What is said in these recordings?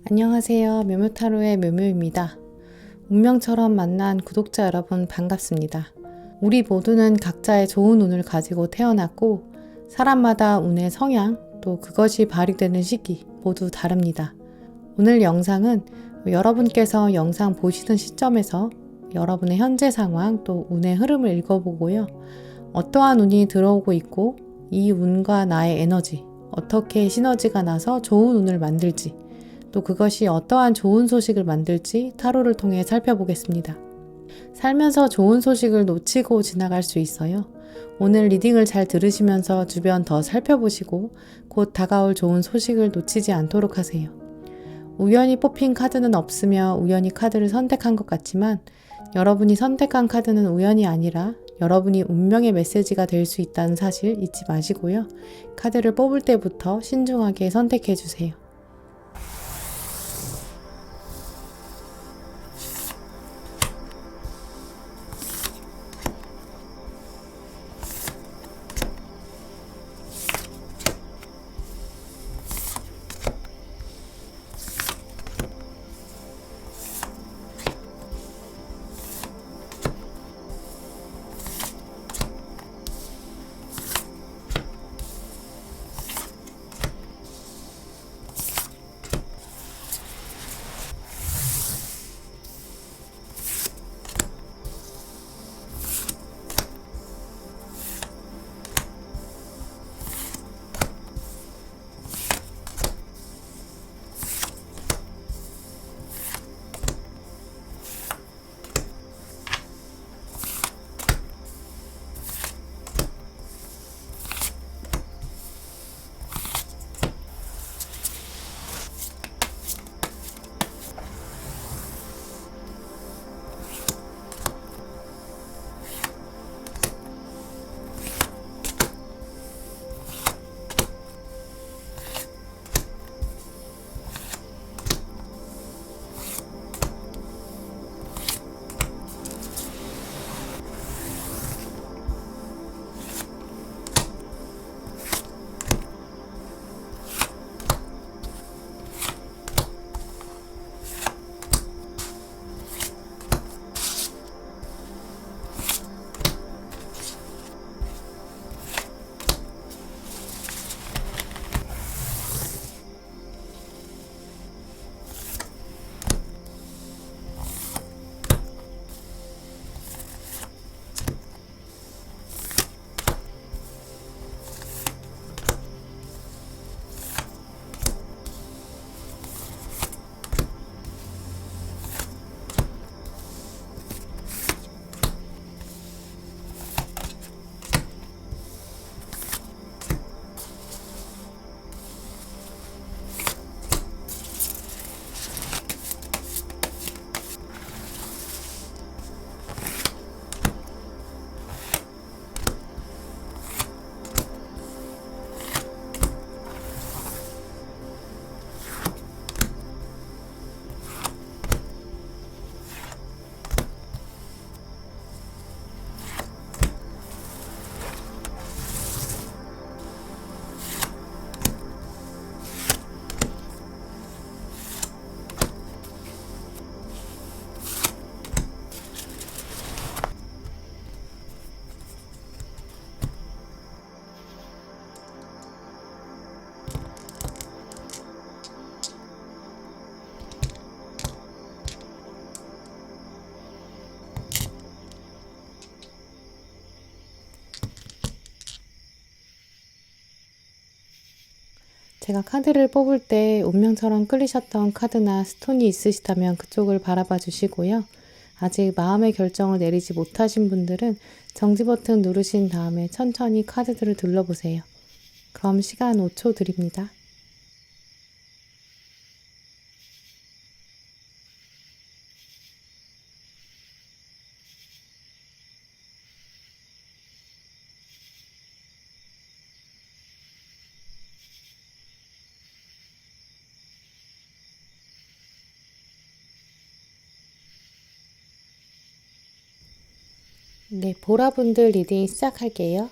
안녕하세요. 묘묘타로의 묘묘입니다. 운명처럼 만난 구독자 여러분 반갑습니다. 우리 모두는 각자의 좋은 운을 가지고 태어났고 사람마다 운의 성향 또 그것이 발휘되는 시기 모두 다릅니다. 오늘 영상은 여러분께서 영상 보시는 시점에서 여러분의 현재 상황 또 운의 흐름을 읽어보고요. 어떠한 운이 들어오고 있고 이 운과 나의 에너지 어떻게 시너지가 나서 좋은 운을 만들지 또 그것이 어떠한 좋은 소식을 만들지 타로를 통해 살펴보겠습니다. 살면서 좋은 소식을 놓치고 지나갈 수 있어요. 오늘 리딩을 잘 들으시면서 주변 더 살펴보시고 곧 다가올 좋은 소식을 놓치지 않도록 하세요. 우연히 뽑힌 카드는 없으며 우연히 카드를 선택한 것 같지만 여러분이 선택한 카드는 우연이 아니라 여러분이 운명의 메시지가 될 수 있다는 사실 잊지 마시고요. 카드를 뽑을 때부터 신중하게 선택해 주세요. 제가 카드를 뽑을 때 운명처럼 끌리셨던 카드나 스톤이 있으시다면 그쪽을 바라봐 주시고요. 아직 마음의 결정을 내리지 못하신 분들은 정지 버튼 누르신 다음에 천천히 카드들을 둘러보세요. 그럼 시간 5초 드립니다. 네, 보라분들 리딩 시작할게요.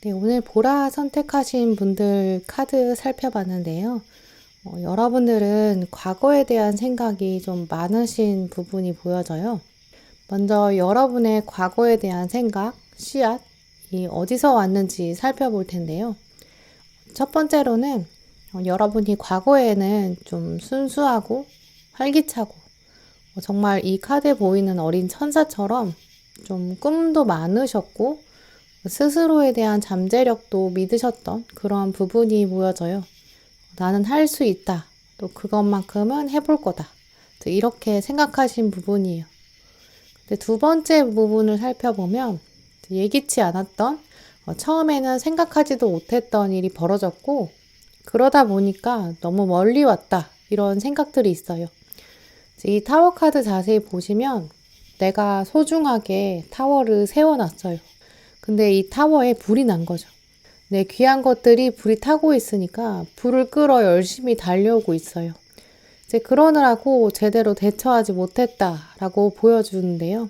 네, 오늘 보라 선택하신 분들 카드 살펴봤는데요. 여러분들은 과거에 대한 생각이 좀 많으신 부분이 보여져요. 먼저 여러분의 과거에 대한 생각, 씨앗이 어디서 왔는지 살펴볼 텐데요. 첫 번째로는 여러분이 과거에는 좀 순수하고 활기차고 정말 이 카드에 보이는 어린 천사처럼 좀 꿈도 많으셨고 스스로에 대한 잠재력도 믿으셨던 그런 부분이 보여져요. 나는 할 수 있다. 또 그것만큼은 해볼 거다. 이렇게 생각하신 부분이에요. 근데 두 번째 부분을 살펴보면 예기치 않았던 처음에는 생각하지도 못했던 일이 벌어졌고 그러다 보니까 너무 멀리 왔다. 이런 생각들이 있어요. 이 타워 카드 자세히 보시면 내가 소중하게 타워를 세워놨어요. 근데 이 타워에 불이 난 거죠. 내 귀한 것들이 불이 타고 있으니까 불을 끌어 열심히 달려오고 있어요. 이제 그러느라고 제대로 대처하지 못했다라고 보여주는데요.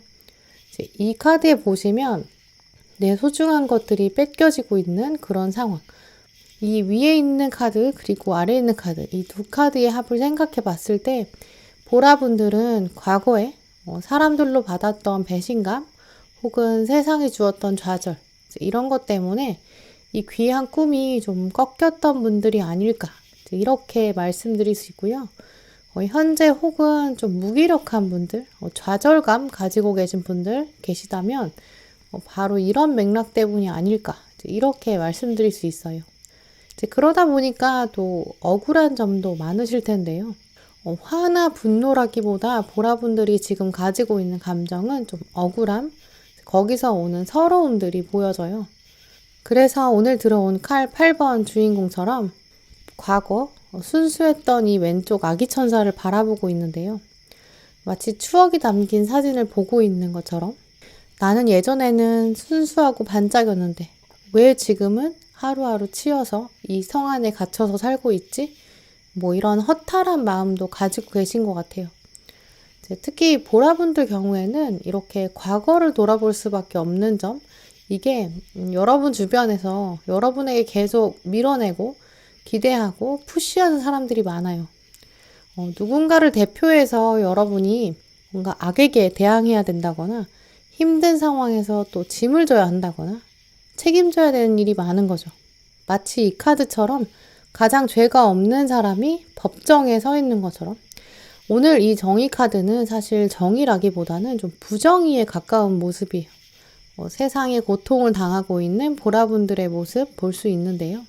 이제 이 카드에 보시면 내 소중한 것들이 뺏겨지고 있는 그런 상황. 이 위에 있는 카드 그리고 아래에 있는 카드 이 두 카드의 합을 생각해 봤을 때 보라분들은 과거에 사람들로 받았던 배신감 혹은 세상이 주었던 좌절 이런 것 때문에 이 귀한 꿈이 좀 꺾였던 분들이 아닐까 이렇게 말씀드릴 수 있고요. 현재 혹은 좀 무기력한 분들, 좌절감 가지고 계신 분들 계시다면 바로 이런 맥락 때문이 아닐까 이렇게 말씀드릴 수 있어요. 이제 그러다 보니까 또 억울한 점도 많으실 텐데요. 화나 분노라기보다 보라분들이 지금 가지고 있는 감정은 좀 억울함, 거기서 오는 서러움들이 보여져요. 그래서 오늘 들어온 칼 8번 주인공처럼 과거 순수했던 이 왼쪽 아기 천사를 바라보고 있는데요. 마치 추억이 담긴 사진을 보고 있는 것처럼 나는 예전에는 순수하고 반짝였는데 왜 지금은 하루하루 치여서 이 성 안에 갇혀서 살고 있지? 이런 허탈한 마음도 가지고 계신 것 같아요. 특히 보라분들 경우에는 이렇게 과거를 돌아볼 수밖에 없는 점, 이게 여러분 주변에서 여러분에게 계속 밀어내고 기대하고 푸시하는 사람들이 많아요. 누군가를 대표해서 여러분이 뭔가 악에게 대항해야 된다거나 힘든 상황에서 또 짐을 져야 한다거나 책임져야 되는 일이 많은 거죠. 마치 이 카드처럼 가장 죄가 없는 사람이 법정에 서 있는 것처럼 오늘 이 정의 카드는 사실 정의라기보다는 좀 부정의에 가까운 모습이에요. 세상에 고통을 당하고 있는 보라분들의 모습 볼 수 있는데요.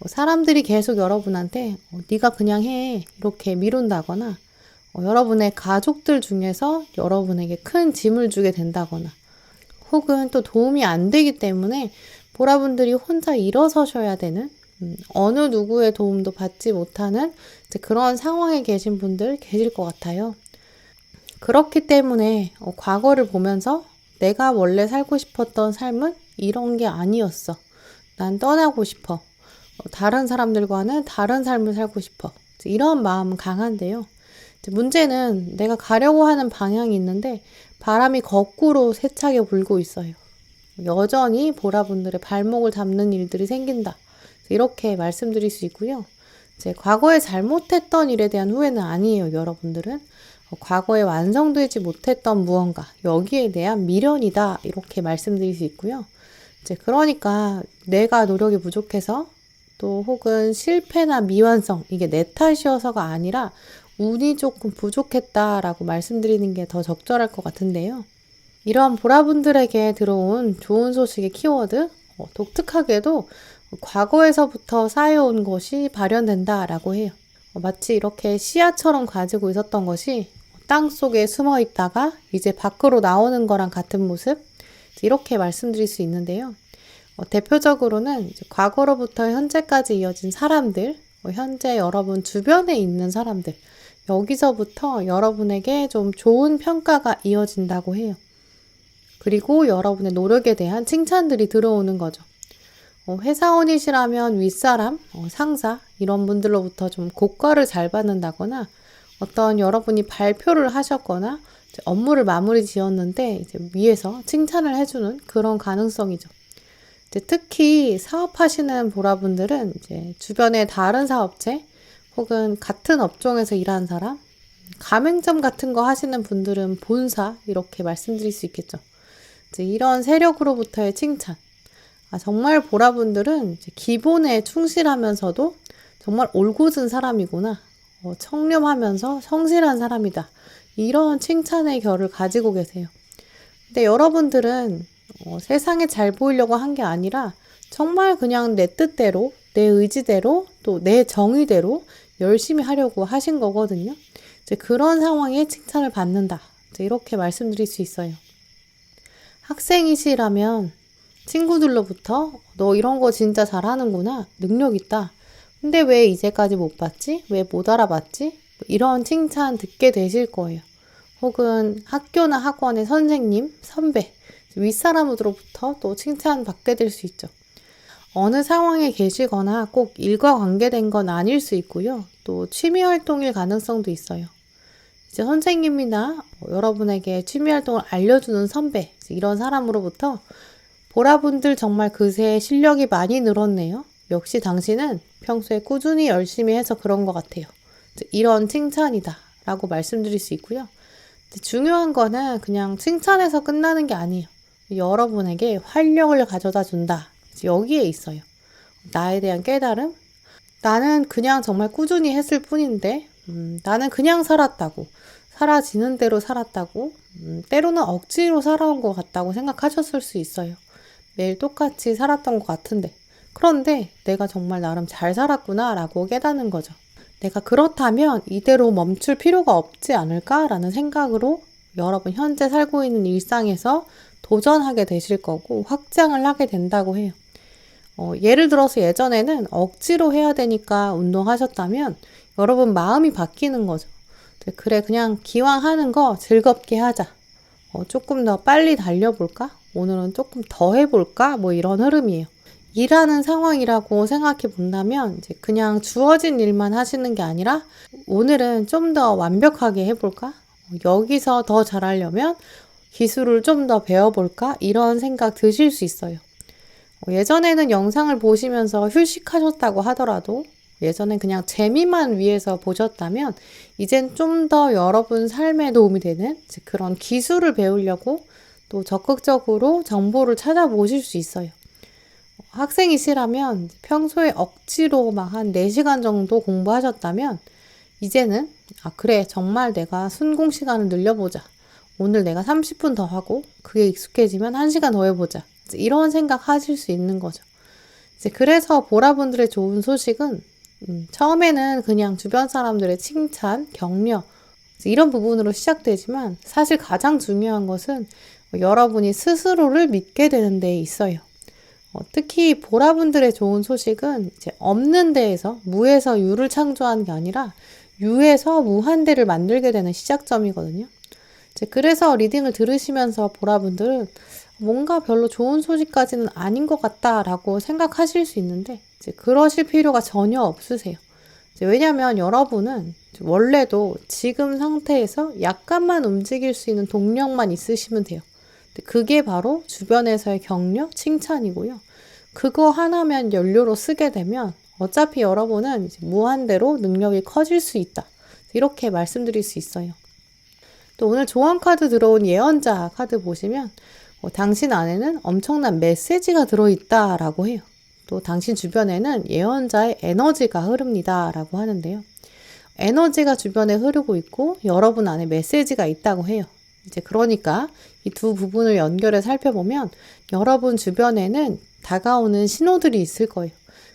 사람들이 계속 여러분한테 네가 그냥 해 이렇게 미룬다거나 여러분의 가족들 중에서 여러분에게 큰 짐을 주게 된다거나 혹은 또 도움이 안 되기 때문에 보라분들이 혼자 일어서셔야 되는 어느 누구의 도움도 받지 못하는 그런 상황에 계신 분들 계실 것 같아요. 그렇기 때문에 과거를 보면서 내가 원래 살고 싶었던 삶은 이런 게 아니었어. 난 떠나고 싶어. 다른 사람들과는 다른 삶을 살고 싶어. 이런 마음은 강한데요. 문제는 내가 가려고 하는 방향이 있는데 바람이 거꾸로 세차게 불고 있어요. 여전히 보라분들의 발목을 잡는 일들이 생긴다. 이렇게 말씀드릴 수 있고요. 이제 과거에 잘못했던 일에 대한 후회는 아니에요, 여러분들은. 과거에 완성되지 못했던 무언가, 여기에 대한 미련이다. 이렇게 말씀드릴 수 있고요. 이제 그러니까 내가 노력이 부족해서 또 혹은 실패나 미완성, 이게 내 탓이어서가 아니라 운이 조금 부족했다라고 말씀드리는 게 더 적절할 것 같은데요. 이런 보라분들에게 들어온 좋은 소식의 키워드, 독특하게도 과거에서부터 쌓여온 것이 발현된다라고 해요. 마치 이렇게 씨앗처럼 가지고 있었던 것이 땅 속에 숨어 있다가 이제 밖으로 나오는 거랑 같은 모습, 이렇게 말씀드릴 수 있는데요. 대표적으로는 이제 과거로부터 현재까지 이어진 사람들, 현재 여러분 주변에 있는 사람들, 여기서부터 여러분에게 좀 좋은 평가가 이어진다고 해요. 그리고 여러분의 노력에 대한 칭찬들이 들어오는 거죠. 회사원이시라면 윗사람, 상사 이런 분들로부터 좀 고과를 잘 받는다거나 어떤 여러분이 발표를 하셨거나 업무를 마무리 지었는데 이제 위에서 칭찬을 해주는 그런 가능성이죠. 이제 특히 사업하시는 보라분들은 이제 주변에 다른 사업체 혹은 같은 업종에서 일하는 사람, 가맹점 같은 거 하시는 분들은 본사 이렇게 말씀드릴 수 있겠죠. 이제 이런 세력으로부터의 칭찬. 정말 보라분들은 이제 기본에 충실하면서도 정말 올곧은 사람이구나. 청렴하면서 성실한 사람이다. 이런 칭찬의 결을 가지고 계세요. 근데 여러분들은 세상에 잘 보이려고 한 게 아니라 정말 그냥 내 뜻대로, 내 의지대로, 또 내 정의대로 열심히 하려고 하신 거거든요. 이제 그런 상황에 칭찬을 받는다. 이제 이렇게 말씀드릴 수 있어요. 학생이시라면 친구들로부터 너 이런 거 진짜 잘하는구나. 능력 있다. 근데 왜 이제까지 못 봤지? 왜 못 알아봤지? 이런 칭찬 듣게 되실 거예요. 혹은 학교나 학원의 선생님, 선배, 윗사람으로부터 또 칭찬받게 될 수 있죠. 어느 상황에 계시거나 꼭 일과 관계된 건 아닐 수 있고요. 또 취미 활동일 가능성도 있어요. 이제 선생님이나 여러분에게 취미 활동을 알려주는 선배, 이런 사람으로부터 보라분들 정말 그새 실력이 많이 늘었네요. 역시 당신은 평소에 꾸준히 열심히 해서 그런 것 같아요. 이런 칭찬이다 라고 말씀드릴 수 있고요. 중요한 거는 그냥 칭찬해서 끝나는 게 아니에요. 여러분에게 활력을 가져다 준다. 여기에 있어요. 나에 대한 깨달음? 나는 그냥 정말 꾸준히 했을 뿐인데 나는 그냥 살았다고. 사라지는 대로 살았다고. 때로는 억지로 살아온 것 같다고 생각하셨을 수 있어요. 매일 똑같이 살았던 것 같은데. 그런데 내가 정말 나름 잘 살았구나 라고 깨닫는 거죠. 내가 그렇다면 이대로 멈출 필요가 없지 않을까라는 생각으로 여러분 현재 살고 있는 일상에서 도전하게 되실 거고 확장을 하게 된다고 해요. 예를 들어서 예전에는 억지로 해야 되니까 운동하셨다면 여러분 마음이 바뀌는 거죠. 그래 그냥 기왕 하는 거 즐겁게 하자. 조금 더 빨리 달려볼까? 오늘은 조금 더 해볼까? 뭐 이런 흐름이에요. 일하는 상황이라고 생각해 본다면 이제 그냥 주어진 일만 하시는 게 아니라 오늘은 좀 더 완벽하게 해볼까? 여기서 더 잘하려면 기술을 좀 더 배워볼까? 이런 생각 드실 수 있어요. 예전에는 영상을 보시면서 휴식하셨다고 하더라도 예전엔 그냥 재미만 위해서 보셨다면 이젠 좀 더 여러분 삶에 도움이 되는 그런 기술을 배우려고 또 적극적으로 정보를 찾아보실 수 있어요. 학생이시라면 평소에 억지로 막 한 4시간 정도 공부하셨다면 이제는 그래 정말 내가 순공 시간을 늘려보자. 오늘 내가 30분 더 하고 그게 익숙해지면 1시간 더 해보자. 이런 생각 하실 수 있는 거죠. 이제 그래서 보라분들의 좋은 소식은 처음에는 그냥 주변 사람들의 칭찬, 격려 이런 부분으로 시작되지만 사실 가장 중요한 것은 여러분이 스스로를 믿게 되는 데 있어요. 특히 보라분들의 좋은 소식은 이제 없는 데에서 무에서 유를 창조하는 게 아니라 유에서 무한대를 만들게 되는 시작점이거든요. 이제 그래서 리딩을 들으시면서 보라분들은 뭔가 별로 좋은 소식까지는 아닌 것 같다라고 생각하실 수 있는데 이제 그러실 필요가 전혀 없으세요. 왜냐하면 여러분은 원래도 지금 상태에서 약간만 움직일 수 있는 동력만 있으시면 돼요. 그게 바로 주변에서의 격려, 칭찬이고요. 그거 하나만 연료로 쓰게 되면 어차피 여러분은 이제 무한대로 능력이 커질 수 있다. 이렇게 말씀드릴 수 있어요. 또 오늘 조언 카드 들어온 예언자 카드 보시면 당신 안에는 엄청난 메시지가 들어있다라고 해요. 또 당신 주변에는 예언자의 에너지가 흐릅니다 라고 하는데요. 에너지가 주변에 흐르고 있고 여러분 안에 메시지가 있다고 해요. 이제 그러니까 이 두 부분을 연결해 살펴보면 여러분 주변에는 다가오는 신호들이 있을 거예요.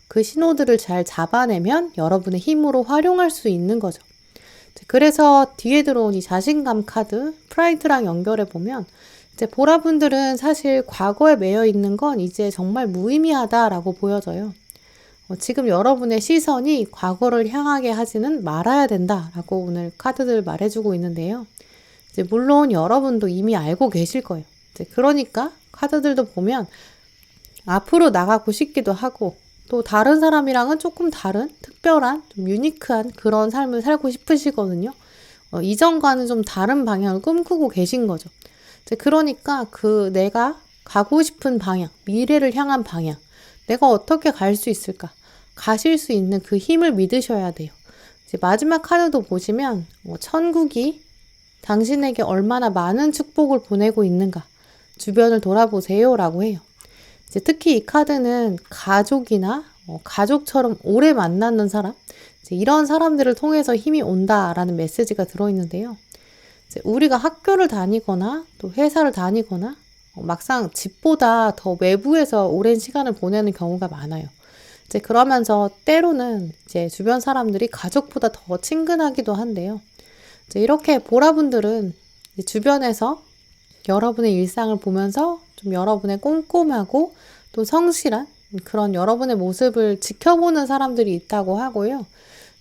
그 신호들을 잘 잡아내면 여러분의 힘으로 활용할 수 있는 거죠. 그래서 뒤에 들어온 이 자신감 카드, 프라이드랑 연결해 보면 이제 보라분들은 사실 과거에 매여 있는 건 이제 정말 무의미하다라고 보여져요. 지금 여러분의 시선이 과거를 향하게 하지는 말아야 된다라고 오늘 카드들 말해주고 있는데요. 이제 물론 여러분도 이미 알고 계실 거예요. 이제 그러니까 카드들도 보면 앞으로 나가고 싶기도 하고 또 다른 사람이랑은 조금 다른 특별한 좀 유니크한 그런 삶을 살고 싶으시거든요. 이전과는 좀 다른 방향을 꿈꾸고 계신 거죠. 이제 그러니까 내가 가고 싶은 방향, 미래를 향한 방향, 내가 어떻게 갈 수 있을까? 가실 수 있는 그 힘을 믿으셔야 돼요. 이제 마지막 카드도 보시면 천국이 당신에게 얼마나 많은 축복을 보내고 있는가 주변을 돌아보세요 라고 해요. 이제 특히 이 카드는 가족이나 가족처럼 오래 만나는 사람, 이제 이런 사람들을 통해서 힘이 온다라는 메시지가 들어있는데요. 이제 우리가 학교를 다니거나 또 회사를 다니거나 막상 집보다 더 외부에서 오랜 시간을 보내는 경우가 많아요. 이제 그러면서 때로는 이제 주변 사람들이 가족보다 더 친근하기도 한데요. 이제 이렇게 보라분들은 주변에서 여러분의 일상을 보면서 좀 여러분의 꼼꼼하고 또 성실한 그런 여러분의 모습을 지켜보는 사람들이 있다고 하고요.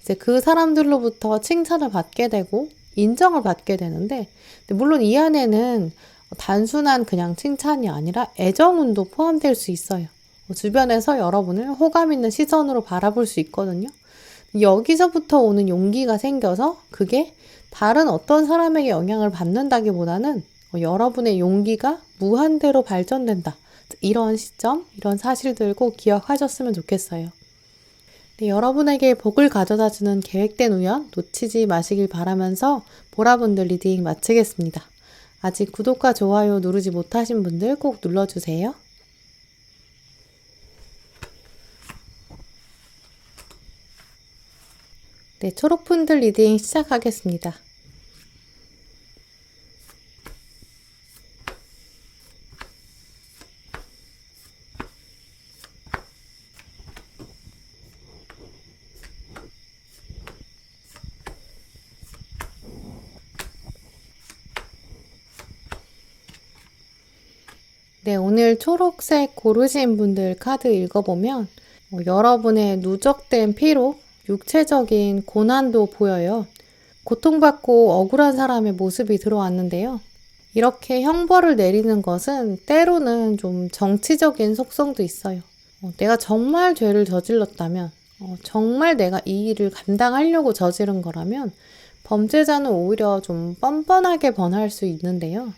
이제 그 사람들로부터 칭찬을 받게 되고 인정을 받게 되는데, 물론 이 안에는 단순한 그냥 칭찬이 아니라 애정운도 포함될 수 있어요. 주변에서 여러분을 호감 있는 시선으로 바라볼 수 있거든요. 여기서부터 오는 용기가 생겨서 그게 다른 어떤 사람에게 영향을 받는다기보다는 여러분의 용기가 무한대로 발전된다. 이런 시점, 이런 사실들 꼭 기억하셨으면 좋겠어요. 네, 여러분에게 복을 가져다주는 계획된 우연 놓치지 마시길 바라면서 보라분들 리딩 마치겠습니다. 아직 구독과 좋아요 누르지 못하신 분들 꼭 눌러주세요. 네, 초록분들 리딩 시작하겠습니다. 네, 오늘 초록색 고르신 분들 카드 읽어보면 여러분의 누적된 피로, 육체적인 고난도 보여요. 고통받고 억울한 사람의 모습이 들어왔는데요. 이렇게 형벌을 내리는 것은 때로는 좀 정치적인 속성도 있어요. 내가 정말 죄를 저질렀다면, 정말 내가 이 일을 감당하려고 저지른 거라면 범죄자는 오히려 좀 뻔뻔하게 번할 수 있는데요.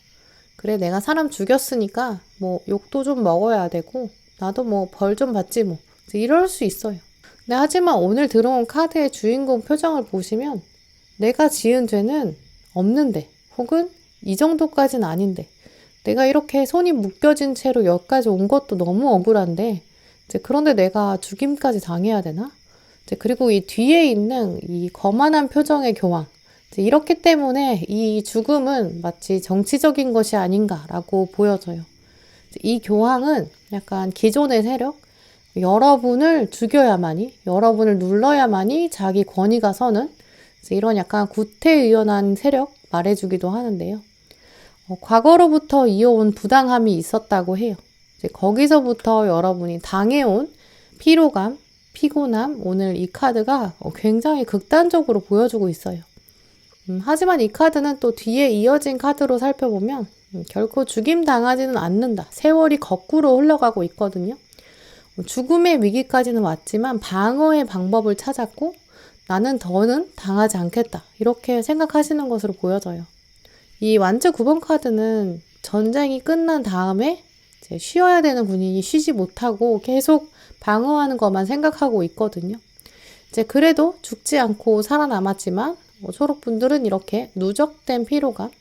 그래, 내가 사람 죽였으니까 뭐 욕도 좀 먹어야 되고 나도 뭐 벌 좀 받지 뭐 이럴 수 있어요. 근데 하지만 오늘 들어온 카드의 주인공 표정을 보시면 내가 지은 죄는 없는데 혹은 이 정도까지는 아닌데 내가 이렇게 손이 묶여진 채로 여기까지 온 것도 너무 억울한데 이제 그런데 내가 죽임까지 당해야 되나? 이제 그리고 이 뒤에 있는 이 거만한 표정의 교황, 이렇기 때문에 이 죽음은 마치 정치적인 것이 아닌가라고 보여져요. 이 교황은 약간 기존의 세력, 여러분을 죽여야만이, 여러분을 눌러야만이 자기 권위가 서는 이런 약간 구태의연한 세력 말해주기도 하는데요. 과거로부터 이어온 부당함이 있었다고 해요. 이제 거기서부터 여러분이 당해온 피로감, 피곤함, 오늘 이 카드가 굉장히 극단적으로 보여주고 있어요. 하지만 이 카드는 또 뒤에 이어진 카드로 살펴보면 결코 죽임 당하지는 않는다. 세월이 거꾸로 흘러가고 있거든요. 죽음의 위기까지는 왔지만 방어의 방법을 찾았고 나는 더는 당하지 않겠다. 이렇게 생각하시는 것으로 보여져요. 이 완즈 9번 카드는 전쟁이 끝난 다음에 이제 쉬어야 되는 군인이 쉬지 못하고 계속 방어하는 것만 생각하고 있거든요. 이제 그래도 죽지 않고 살아남았지만 초록분들은 이렇게 누적된 피로감,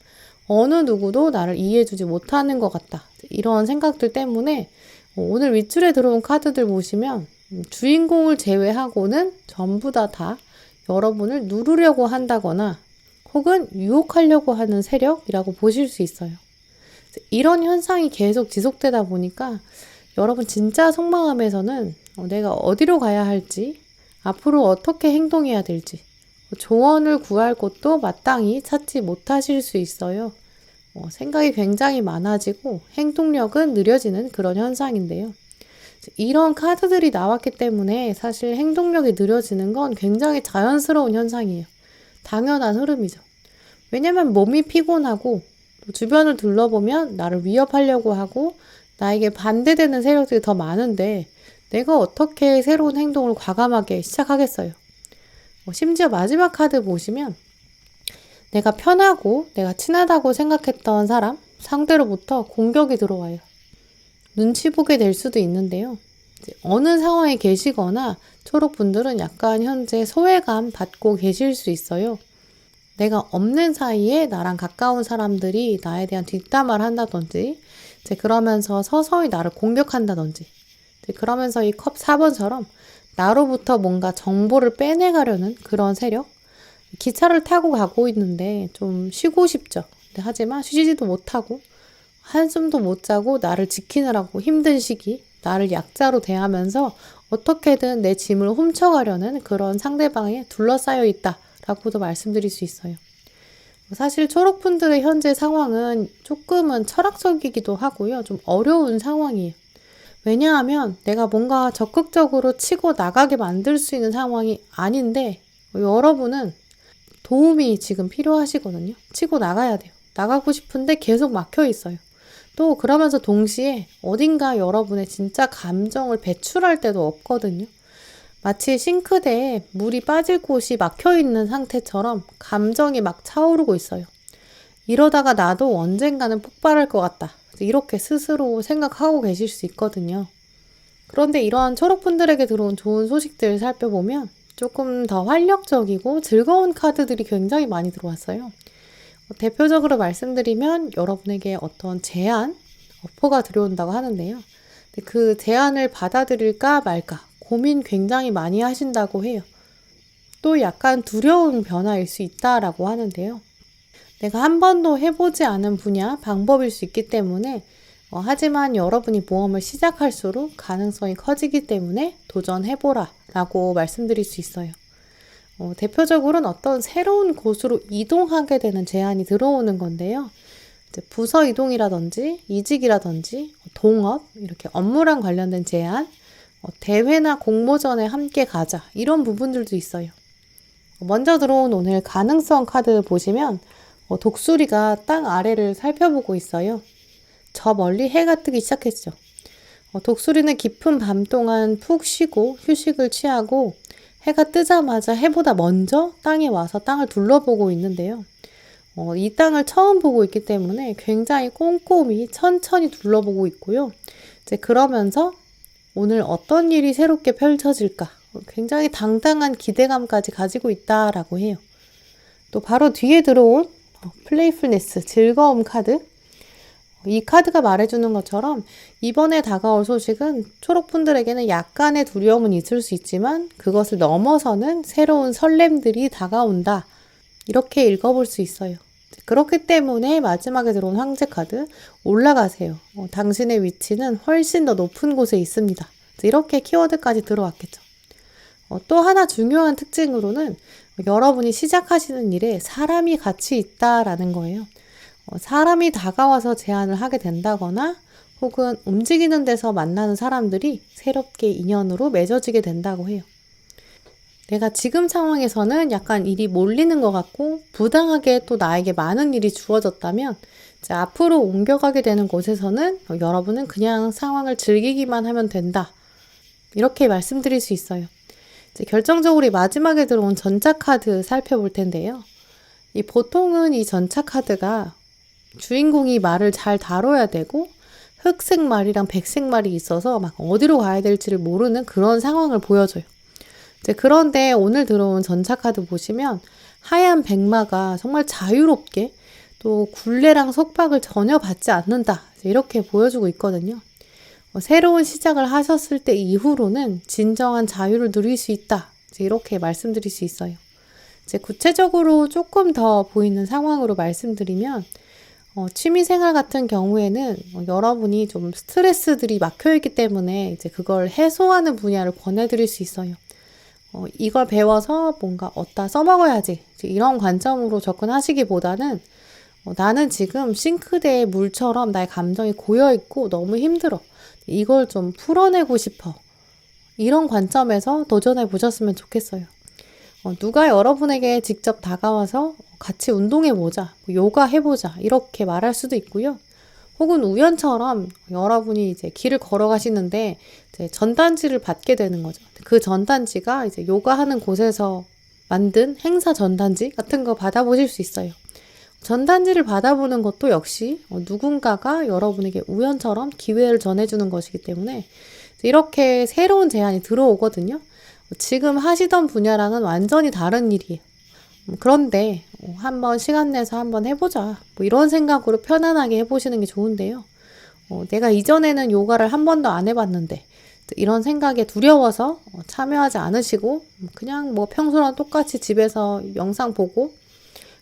어느 누구도 나를 이해해주지 못하는 것 같다. 이런 생각들 때문에 오늘 윗줄에 들어온 카드들 보시면 주인공을 제외하고는 전부 다 여러분을 누르려고 한다거나 혹은 유혹하려고 하는 세력이라고 보실 수 있어요. 이런 현상이 계속 지속되다 보니까 여러분 진짜 속마음에서는 내가 어디로 가야 할지, 앞으로 어떻게 행동해야 될지 조언을 구할 곳도 마땅히 찾지 못하실 수 있어요. 생각이 굉장히 많아지고 행동력은 느려지는 그런 현상인데요. 이런 카드들이 나왔기 때문에 사실 행동력이 느려지는 건 굉장히 자연스러운 현상이에요. 당연한 흐름이죠. 왜냐면 몸이 피곤하고 주변을 둘러보면 나를 위협하려고 하고 나에게 반대되는 세력들이 더 많은데 내가 어떻게 새로운 행동을 과감하게 시작하겠어요. 심지어 마지막 카드 보시면 내가 편하고 내가 친하다고 생각했던 사람, 상대로부터 공격이 들어와요. 눈치 보게 될 수도 있는데요. 이제 어느 상황에 계시거나 초록분들은 약간 현재 소외감 받고 계실 수 있어요. 내가 없는 사이에 나랑 가까운 사람들이 나에 대한 뒷담화를 한다든지, 이제 그러면서 서서히 나를 공격한다든지, 이제 그러면서 이 컵 4번처럼 나로부터 뭔가 정보를 빼내가려는 그런 세력? 기차를 타고 가고 있는데 좀 쉬고 싶죠. 근데 하지만 쉬지도 못하고 한숨도 못 자고 나를 지키느라고 힘든 시기, 나를 약자로 대하면서 어떻게든 내 짐을 훔쳐가려는 그런 상대방에 둘러싸여 있다라고도 말씀드릴 수 있어요. 사실 초록분들의 현재 상황은 조금은 철학적이기도 하고요. 좀 어려운 상황이에요. 왜냐하면 내가 뭔가 적극적으로 치고 나가게 만들 수 있는 상황이 아닌데 여러분은 도움이 지금 필요하시거든요. 치고 나가야 돼요. 나가고 싶은데 계속 막혀 있어요. 또 그러면서 동시에 어딘가 여러분의 진짜 감정을 배출할 때도 없거든요. 마치 싱크대에 물이 빠질 곳이 막혀 있는 상태처럼 감정이 막 차오르고 있어요. 이러다가 나도 언젠가는 폭발할 것 같다. 이렇게 스스로 생각하고 계실 수 있거든요. 그런데 이러한 초록분들에게 들어온 좋은 소식들을 살펴보면 조금 더 활력적이고 즐거운 카드들이 굉장히 많이 들어왔어요. 대표적으로 말씀드리면 여러분에게 어떤 제안, 오퍼가 들어온다고 하는데요. 그 제안을 받아들일까 말까 고민 굉장히 많이 하신다고 해요. 또 약간 두려운 변화일 수 있다라고 하는데요. 내가 한 번도 해보지 않은 분야, 방법일 수 있기 때문에 하지만 여러분이 모험을 시작할수록 가능성이 커지기 때문에 도전해보라 라고 말씀드릴 수 있어요. 대표적으로는 어떤 새로운 곳으로 이동하게 되는 제안이 들어오는 건데요. 이제 부서 이동이라든지 이직이라든지 동업, 이렇게 업무랑 관련된 제안, 대회나 공모전에 함께 가자 이런 부분들도 있어요. 먼저 들어온 오늘 가능성 카드 보시면 독수리가 땅 아래를 살펴보고 있어요. 저 멀리 해가 뜨기 시작했죠. 독수리는 깊은 밤 동안 푹 쉬고 휴식을 취하고 해가 뜨자마자 해보다 먼저 땅에 와서 땅을 둘러보고 있는데요. 이 땅을 처음 보고 있기 때문에 굉장히 꼼꼼히 천천히 둘러보고 있고요. 이제 그러면서 오늘 어떤 일이 새롭게 펼쳐질까? 굉장히 당당한 기대감까지 가지고 있다라고 해요. 또 바로 뒤에 들어온 플레이풀네스, 즐거움 카드. 이 카드가 말해주는 것처럼 이번에 다가올 소식은 초록분들에게는 약간의 두려움은 있을 수 있지만 그것을 넘어서는 새로운 설렘들이 다가온다. 이렇게 읽어볼 수 있어요. 그렇기 때문에 마지막에 들어온 황제 카드, 올라가세요. 당신의 위치는 훨씬 더 높은 곳에 있습니다. 이렇게 키워드까지 들어왔겠죠. 또 하나 중요한 특징으로는 여러분이 시작하시는 일에 사람이 같이 있다라는 거예요. 사람이 다가와서 제안을 하게 된다거나 혹은 움직이는 데서 만나는 사람들이 새롭게 인연으로 맺어지게 된다고 해요. 내가 지금 상황에서는 약간 일이 몰리는 것 같고 부당하게 또 나에게 많은 일이 주어졌다면 이제 앞으로 옮겨가게 되는 곳에서는 여러분은 그냥 상황을 즐기기만 하면 된다. 이렇게 말씀드릴 수 있어요. 이제 결정적으로 마지막에 들어온 전차카드 살펴볼 텐데요. 보통은 이 전차카드가 주인공이 말을 잘 다뤄야 되고 흑색 말이랑 백색 말이 있어서 막 어디로 가야 될지를 모르는 그런 상황을 보여줘요. 이제 그런데 오늘 들어온 전차카드 보시면 하얀 백마가 정말 자유롭게 또 굴레랑 속박을 전혀 받지 않는다. 이렇게 보여주고 있거든요. 새로운 시작을 하셨을 때 이후로는 진정한 자유를 누릴 수 있다. 이렇게 말씀드릴 수 있어요. 이제 구체적으로 조금 더 보이는 상황으로 말씀드리면 취미생활 같은 경우에는 여러분이 좀 스트레스들이 막혀있기 때문에 이제 그걸 해소하는 분야를 권해드릴 수 있어요. 이걸 배워서 뭔가 어디다 써먹어야지 이런 관점으로 접근하시기보다는 나는 지금 싱크대에 물처럼 나의 감정이 고여있고 너무 힘들어. 이걸 좀 풀어내고 싶어. 이런 관점에서 도전해 보셨으면 좋겠어요. 누가 여러분에게 직접 다가와서 같이 운동해보자, 요가 해보자 이렇게 말할 수도 있고요. 혹은 우연처럼 여러분이 이제 길을 걸어가시는데 이제 전단지를 받게 되는 거죠. 그 전단지가 이제 요가하는 곳에서 만든 행사 전단지 같은 거 받아보실 수 있어요. 전단지를 받아보는 것도 역시 누군가가 여러분에게 우연처럼 기회를 전해주는 것이기 때문에 이렇게 새로운 제안이 들어오거든요. 지금 하시던 분야랑은 완전히 다른 일이에요. 그런데 한번 시간 내서 한번 해보자. 뭐 이런 생각으로 편안하게 해보시는 게 좋은데요. 내가 이전에는 요가를 한 번도 안 해봤는데 이런 생각에 두려워서 참여하지 않으시고 그냥 뭐 평소랑 똑같이 집에서 영상 보고,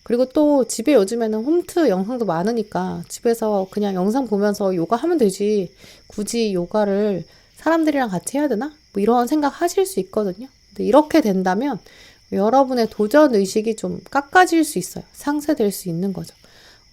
그리고 또 집에 요즘에는 홈트 영상도 많으니까 집에서 그냥 영상 보면서 요가 하면 되지, 굳이 요가를 사람들이랑 같이 해야 되나? 뭐 이런 생각 하실 수 있거든요. 근데 이렇게 된다면 여러분의 도전 의식이 좀 깎아질 수 있어요. 상쇄될 수 있는 거죠.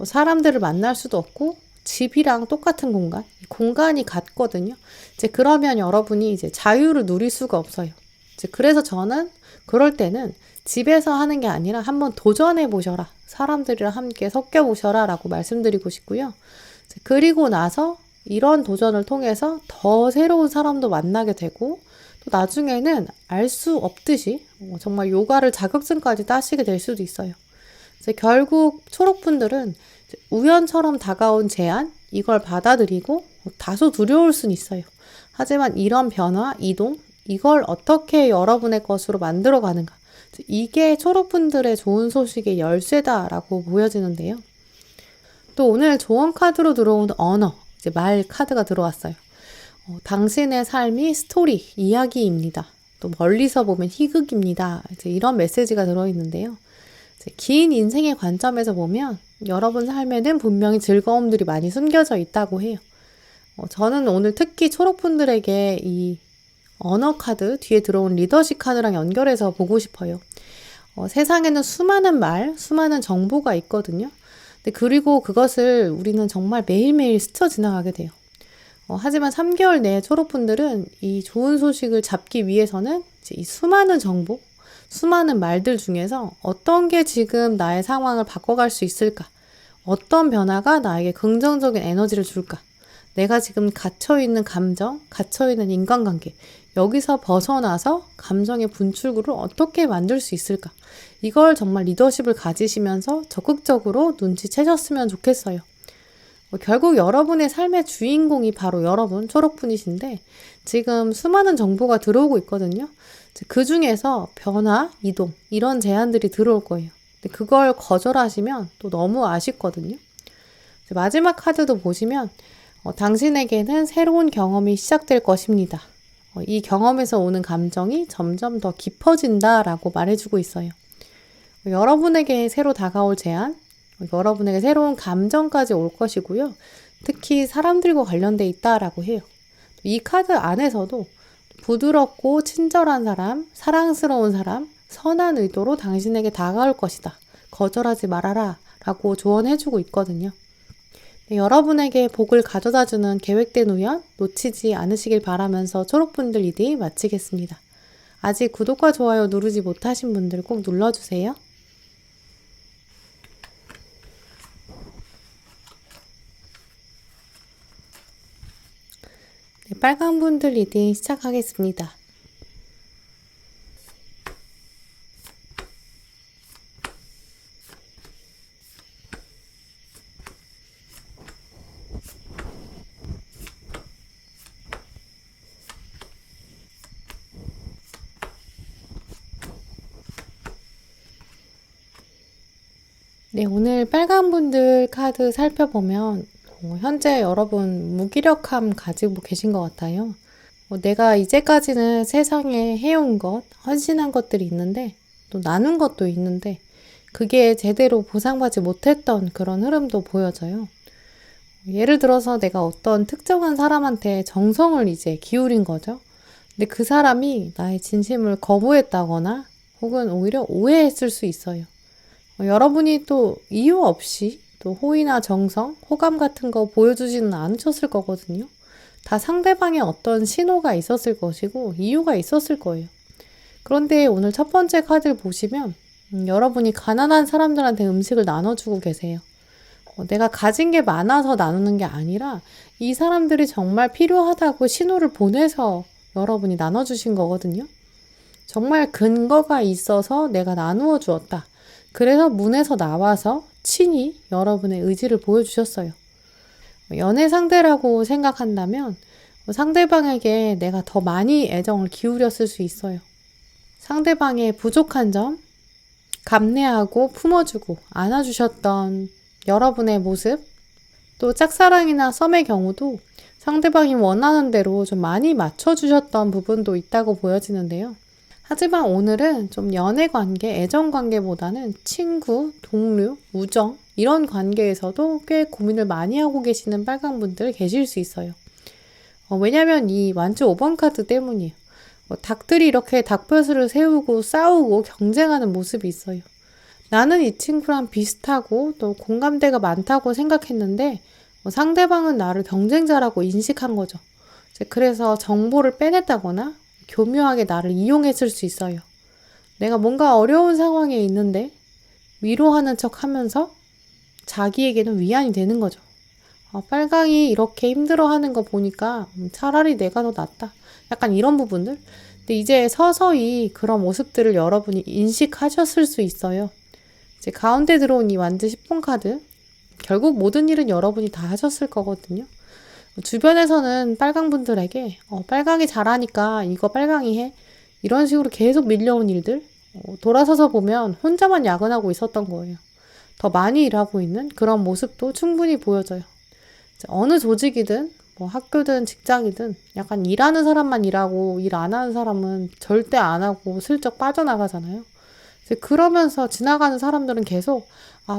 사람들을 만날 수도 없고 집이랑 똑같은 공간, 공간이 같거든요. 이제 그러면 여러분이 이제 자유를 누릴 수가 없어요. 이제 그래서 저는 그럴 때는 집에서 하는 게 아니라 한번 도전해 보셔라. 사람들이랑 함께 섞여 보셔라 라고 말씀드리고 싶고요. 그리고 나서 이런 도전을 통해서 더 새로운 사람도 만나게 되고, 또 나중에는 알 수 없듯이 정말 요가를 자격증까지 따시게 될 수도 있어요. 이제 결국 초록분들은 우연처럼 다가온 제안, 이걸 받아들이고 다소 두려울 순 있어요. 하지만 이런 변화, 이동, 이걸 어떻게 여러분의 것으로 만들어 가는가, 이게 초록분들의 좋은 소식의 열쇠다라고 보여지는데요. 또 오늘 조언 카드로 들어온 언어, 이제 말 카드가 들어왔어요. 당신의 삶이 스토리, 이야기입니다. 또 멀리서 보면 희극입니다. 이제 이런 메시지가 들어있는데요. 이제 긴 인생의 관점에서 보면 여러분 삶에는 분명히 즐거움들이 많이 숨겨져 있다고 해요. 저는 오늘 특히 초록분들에게 이 언어 카드 뒤에 들어온 리더십 카드랑 연결해서 보고 싶어요. 세상에는 수많은 말, 수많은 정보가 있거든요. 근데 그리고 그것을 우리는 정말 매일매일 스쳐 지나가게 돼요. 하지만 3개월 내에 초록분들은 이 좋은 소식을 잡기 위해서는 이제 이 수많은 정보, 수많은 말들 중에서 어떤 게 지금 나의 상황을 바꿔갈 수 있을까? 어떤 변화가 나에게 긍정적인 에너지를 줄까? 내가 지금 갇혀있는 감정, 갇혀있는 인간관계, 여기서 벗어나서 감정의 분출구를 어떻게 만들 수 있을까? 이걸 정말 리더십을 가지시면서 적극적으로 눈치채셨으면 좋겠어요. 결국 여러분의 삶의 주인공이 바로 여러분, 초록분이신데 지금 수많은 정보가 들어오고 있거든요. 그 중에서 변화, 이동, 이런 제안들이 들어올 거예요. 근데 그걸 거절하시면 또 너무 아쉽거든요. 마지막 카드도 보시면 당신에게는 새로운 경험이 시작될 것입니다. 이 경험에서 오는 감정이 점점 더 깊어진다라고 말해주고 있어요. 여러분에게 새로 다가올 제안, 여러분에게 새로운 감정까지 올 것이고요. 특히 사람들과 관련돼 있다라고 해요. 이 카드 안에서도 부드럽고 친절한 사람, 사랑스러운 사람, 선한 의도로 당신에게 다가올 것이다. 거절하지 말아라 라고 조언해주고 있거든요. 여러분에게 복을 가져다주는 계획된 우연 놓치지 않으시길 바라면서 초록분들 리딩 마치겠습니다. 아직 구독과 좋아요 누르지 못하신 분들 꼭 눌러주세요. 빨간 분들 리딩 시작하겠습니다. 네, 오늘 빨간 분들 카드 살펴보면 현재 여러분 무기력함 가지고 계신 것 같아요. 내가 이제까지는 세상에 해온 것, 헌신한 것들이 있는데 또 나눈 것도 있는데 그게 제대로 보상받지 못했던 그런 흐름도 보여져요. 예를 들어서 내가 어떤 특정한 사람한테 정성을 이제 기울인 거죠. 근데 그 사람이 나의 진심을 거부했다거나 혹은 오히려 오해했을 수 있어요. 여러분이 또 이유 없이 또 호의나 정성, 호감 같은 거 보여주지는 않으셨을 거거든요. 다 상대방의 어떤 신호가 있었을 것이고 이유가 있었을 거예요. 그런데 오늘 첫 번째 카드를 보시면 여러분이 가난한 사람들한테 음식을 나눠주고 계세요. 내가 가진 게 많아서 나누는 게 아니라 이 사람들이 정말 필요하다고 신호를 보내서 여러분이 나눠주신 거거든요. 정말 근거가 있어서 내가 나누어 주었다. 그래서 문에서 나와서 친히 여러분의 의지를 보여주셨어요. 연애 상대라고 생각한다면 상대방에게 내가 더 많이 애정을 기울였을 수 있어요. 상대방의 부족한 점, 감내하고 품어주고 안아주셨던 여러분의 모습, 또 짝사랑이나 썸의 경우도 상대방이 원하는 대로 좀 많이 맞춰주셨던 부분도 있다고 보여지는데요. 하지만 오늘은 좀 연애 관계, 애정 관계보다는 친구, 동료, 우정 이런 관계에서도 꽤 고민을 많이 하고 계시는 빨강분들 계실 수 있어요. 왜냐면 이 완주 5번 카드 때문이에요. 닭들이 이렇게 닭벼슬을 세우고 싸우고 경쟁하는 모습이 있어요. 나는 이 친구랑 비슷하고 또 공감대가 많다고 생각했는데 상대방은 나를 경쟁자라고 인식한 거죠. 그래서 정보를 빼냈다거나 교묘하게 나를 이용했을 수 있어요. 내가 뭔가 어려운 상황에 있는데 위로하는 척 하면서 자기에게는 위안이 되는 거죠. 빨강이 이렇게 힘들어하는 거 보니까 차라리 내가 더 낫다. 약간 이런 부분들. 근데 이제 서서히 그런 모습들을 여러분이 인식하셨을 수 있어요. 이제 가운데 들어온 이 완즈 10번 카드. 결국 모든 일은 여러분이 다 하셨을 거거든요. 주변에서는 빨강분들에게 빨강이 잘하니까 이거 빨강이 해. 이런 식으로 계속 밀려온 일들. 돌아서서 보면 혼자만 야근하고 있었던 거예요. 더 많이 일하고 있는 그런 모습도 충분히 보여져요. 어느 조직이든 뭐 학교든 직장이든 약간 일하는 사람만 일하고 일 안 하는 사람은 절대 안 하고 슬쩍 빠져나가잖아요. 그러면서 지나가는 사람들은 계속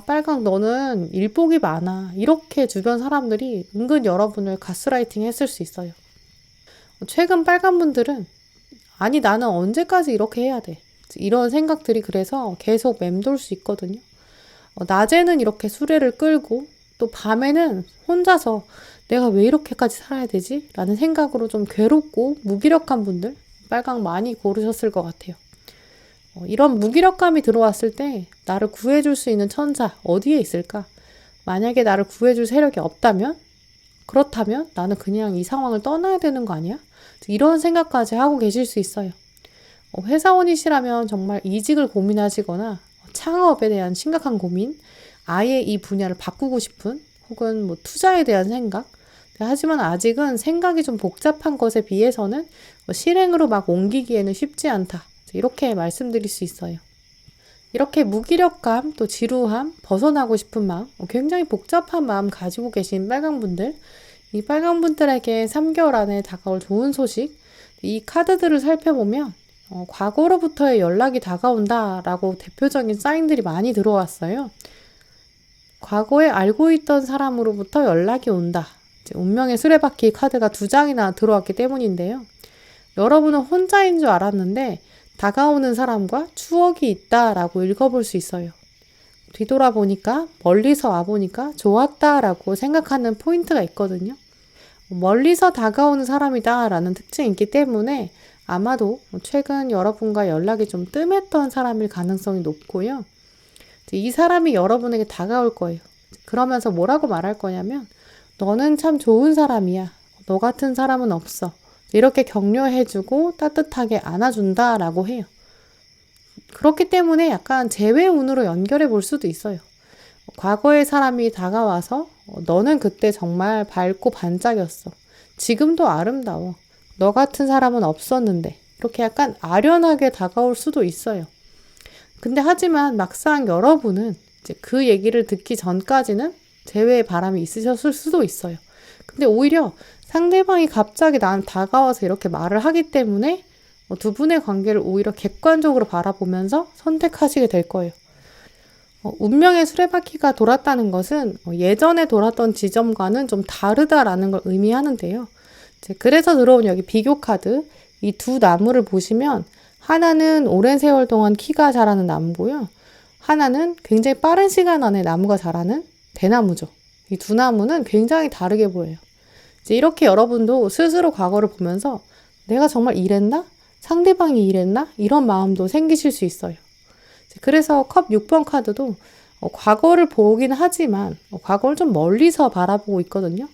빨강 너는 일복이 많아. 이렇게 주변 사람들이 은근 여러분을 가스라이팅 했을 수 있어요. 최근 빨간 분들은 아니 나는 언제까지 이렇게 해야 돼. 이런 생각들이 그래서 계속 맴돌 수 있거든요. 낮에는 이렇게 수레를 끌고 또 밤에는 혼자서 내가 왜 이렇게까지 살아야 되지? 라는 생각으로 좀 괴롭고 무기력한 분들 빨강 많이 고르셨을 것 같아요. 이런 무기력감이 들어왔을 때 나를 구해줄 수 있는 천사 어디에 있을까? 만약에 나를 구해줄 세력이 없다면? 그렇다면 나는 그냥 이 상황을 떠나야 되는 거 아니야? 이런 생각까지 하고 계실 수 있어요. 회사원이시라면 정말 이직을 고민하시거나 창업에 대한 심각한 고민, 아예 이 분야를 바꾸고 싶은 혹은 뭐 투자에 대한 생각. 하지만 아직은 생각이 좀 복잡한 것에 비해서는 실행으로 막 옮기기에는 쉽지 않다. 이렇게 말씀드릴 수 있어요. 이렇게 무기력감, 또 지루함, 벗어나고 싶은 마음, 굉장히 복잡한 마음 가지고 계신 빨강분들, 이 빨강분들에게 3개월 안에 다가올 좋은 소식, 이 카드들을 살펴보면 과거로부터의 연락이 다가온다라고 대표적인 사인들이 많이 들어왔어요. 과거에 알고 있던 사람으로부터 연락이 온다. 운명의 수레바퀴 카드가 2장이나 들어왔기 때문인데요. 여러분은 혼자인 줄 알았는데 다가오는 사람과 추억이 있다라고 읽어볼 수 있어요. 뒤돌아보니까 멀리서 와보니까 좋았다라고 생각하는 포인트가 있거든요. 멀리서 다가오는 사람이다라는 특징이 있기 때문에 아마도 최근 여러분과 연락이 좀 뜸했던 사람일 가능성이 높고요. 이 사람이 여러분에게 다가올 거예요. 그러면서 뭐라고 말할 거냐면 너는 참 좋은 사람이야. 너 같은 사람은 없어. 이렇게 격려해주고 따뜻하게 안아준다라고 해요. 그렇기 때문에 약간 재회운으로 연결해 볼 수도 있어요. 과거의 사람이 다가와서 너는 그때 정말 밝고 반짝였어. 지금도 아름다워. 너 같은 사람은 없었는데. 이렇게 약간 아련하게 다가올 수도 있어요. 근데 하지만 막상 여러분은 이제 그 얘기를 듣기 전까지는 재회의 바람이 있으셨을 수도 있어요. 근데 오히려 상대방이 갑자기 나한테 다가와서 이렇게 말을 하기 때문에 두 분의 관계를 오히려 객관적으로 바라보면서 선택하시게 될 거예요. 운명의 수레바퀴가 돌았다는 것은 예전에 돌았던 지점과는 좀 다르다라는 걸 의미하는데요. 그래서 들어온 여기 비교 카드, 이 두 나무를 보시면 하나는 오랜 세월 동안 키가 자라는 나무고요. 하나는 굉장히 빠른 시간 안에 나무가 자라는 대나무죠. 이 두 나무는 굉장히 다르게 보여요. 이제 이렇게 여러분도 스스로 과거를 보면서 내가 정말 이랬나? 상대방이 이랬나? 이런 마음도 생기실 수 있어요. 그래서 컵 6번 카드도 과거를 보긴 하지만 과거를 좀 멀리서 바라보고 있거든요.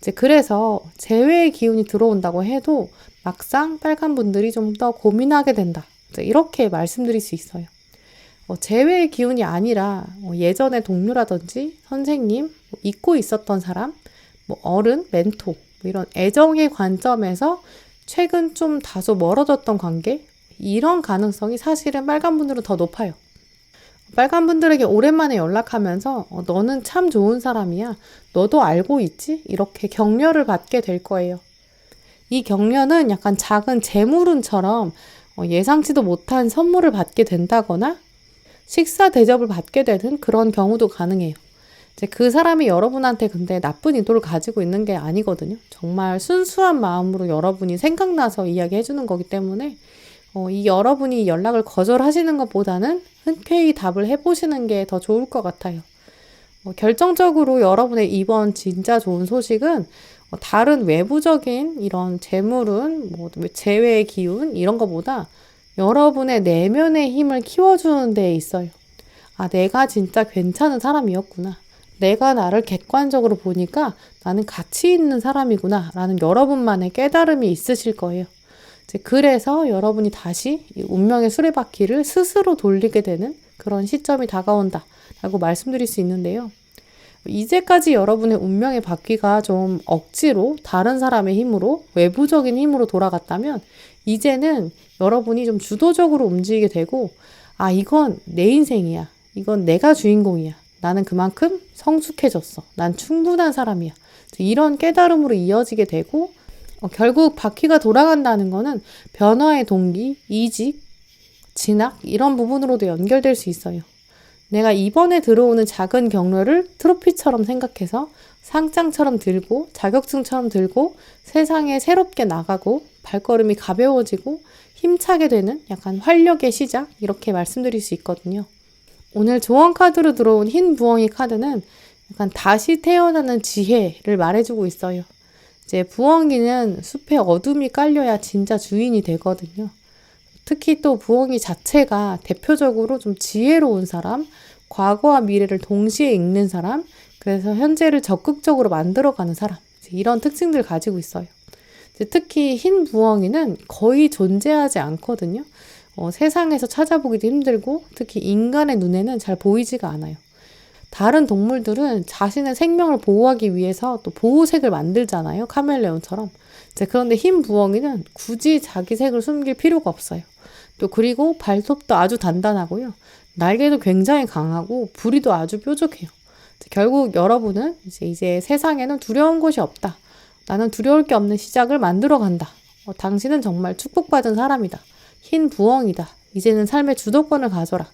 이제 그래서 재회의 기운이 들어온다고 해도 막상 빨간 분들이 좀 더 고민하게 된다. 이렇게 말씀드릴 수 있어요. 재회의 기운이 아니라 예전의 동료라든지 선생님, 잊고 있었던 사람, 어른, 멘토 이런 애정의 관점에서 최근 좀 다소 멀어졌던 관계 이런 가능성이 사실은 빨간 분들은 더 높아요. 빨간 분들에게 오랜만에 연락하면서 너는 참 좋은 사람이야. 너도 알고 있지? 이렇게 격려를 받게 될 거예요. 이 격려는 약간 작은 재물운처럼 예상치도 못한 선물을 받게 된다거나 식사 대접을 받게 되는 그런 경우도 가능해요. 이제 그 사람이 여러분한테 근데 나쁜 의도를 가지고 있는 게 아니거든요. 정말 순수한 마음으로 여러분이 생각나서 이야기해 주는 거기 때문에 이 여러분이 연락을 거절하시는 것보다는 흔쾌히 답을 해보시는 게 더 좋을 것 같아요. 결정적으로 여러분의 이번 진짜 좋은 소식은 다른 외부적인 이런 재물운, 재회의 기운 이런 것보다 여러분의 내면의 힘을 키워주는 데 있어요. 아, 내가 진짜 괜찮은 사람이었구나. 내가 나를 객관적으로 보니까 나는 가치 있는 사람이구나. 라는 여러분만의 깨달음이 있으실 거예요. 그래서 여러분이 다시 운명의 수레바퀴를 스스로 돌리게 되는 그런 시점이 다가온다. 라고 말씀드릴 수 있는데요. 이제까지 여러분의 운명의 바퀴가 좀 억지로 다른 사람의 힘으로 외부적인 힘으로 돌아갔다면 이제는 여러분이 좀 주도적으로 움직이게 되고 아 이건 내 인생이야. 이건 내가 주인공이야. 나는 그만큼 성숙해졌어. 난 충분한 사람이야. 이런 깨달음으로 이어지게 되고 결국 바퀴가 돌아간다는 거는 변화의 동기, 이직, 진학 이런 부분으로도 연결될 수 있어요. 내가 이번에 들어오는 작은 경로를 트로피처럼 생각해서 상장처럼 들고 자격증처럼 들고 세상에 새롭게 나가고 발걸음이 가벼워지고 힘차게 되는 약간 활력의 시작 이렇게 말씀드릴 수 있거든요. 오늘 조언 카드로 들어온 흰 부엉이 카드는 약간 다시 태어나는 지혜를 말해주고 있어요. 이제 부엉이는 숲에 어둠이 깔려야 진짜 주인이 되거든요. 특히 또 부엉이 자체가 대표적으로 좀 지혜로운 사람, 과거와 미래를 동시에 읽는 사람, 그래서 현재를 적극적으로 만들어가는 사람, 이런 특징들을 가지고 있어요. 특히 흰 부엉이는 거의 존재하지 않거든요. 세상에서 찾아보기도 힘들고 특히 인간의 눈에는 잘 보이지가 않아요. 다른 동물들은 자신의 생명을 보호하기 위해서 또 보호색을 만들잖아요. 카멜레온처럼. 그런데 흰 부엉이는 굳이 자기 색을 숨길 필요가 없어요. 또 그리고 발톱도 아주 단단하고요. 날개도 굉장히 강하고 부리도 아주 뾰족해요. 결국 여러분은 이제 세상에는 두려운 것이 없다. 나는 두려울 게 없는 시작을 만들어 간다. 당신은 정말 축복받은 사람이다. 흰 부엉이다. 이제는 삶의 주도권을 가져라.